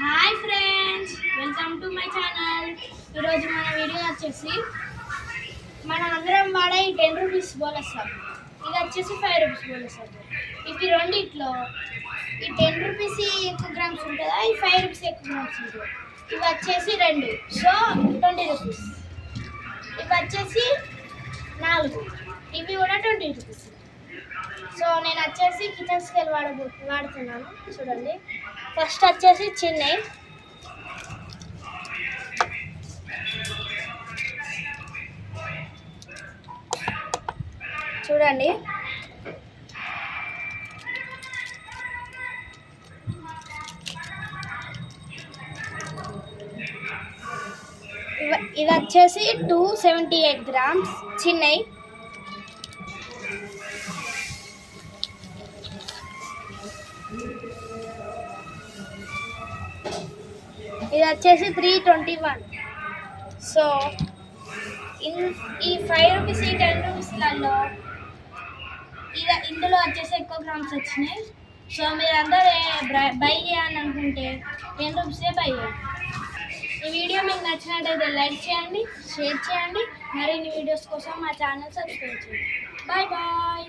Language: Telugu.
Hi friends, welcome to my channel. ఈరోజు మన వీడియో వచ్చేసి మనం అందరం వాడే ఈ 10 రూపీస్ బోనస్ సబ్బు, ఇది వచ్చేసి 5 రూపీస్ బోనస్ సబ్బు. ఇవి రెండిట్లో ఈ 10 రూపీస్ ఎక్కువ గ్రామ్స్ ఉంటుందా, ఈ 5 రూపీస్ ఎక్కువ గ్రామ్స్ ఉంటుంది. ఇవి వచ్చేసి 2, సో 20 రూపీస్. ఇవి వచ్చేసి 4, ఇవి కూడా 20 రూపీస్. సో నేను వచ్చేసి కిచెన్ స్కేల్ వాడుతున్నాను. చూడండి, ఫస్ట్ వచ్చేసి చిన్నవి, చూడండి ఇది వచ్చేసి 278 గ్రామ్స్ చిన్నవి. ఇది వచ్చేసి 321. సో ఈ 5 రూపీస్ ఈ 10 రూపీస్లలో ఇందులో వచ్చేసి ఎక్కువ గ్రామ్స్ వచ్చినాయి. సో మీరు అందరూ బై చేయాలని అనుకుంటే 10 రూపీసే బై చేయండి. ఈ వీడియో మీకు నచ్చినట్టయితే లైక్ చేయండి, షేర్ చేయండి. మరిన్ని వీడియోస్ కోసం మా ఛానల్ సబ్స్క్రైబ్ చేయండి. Bye bye.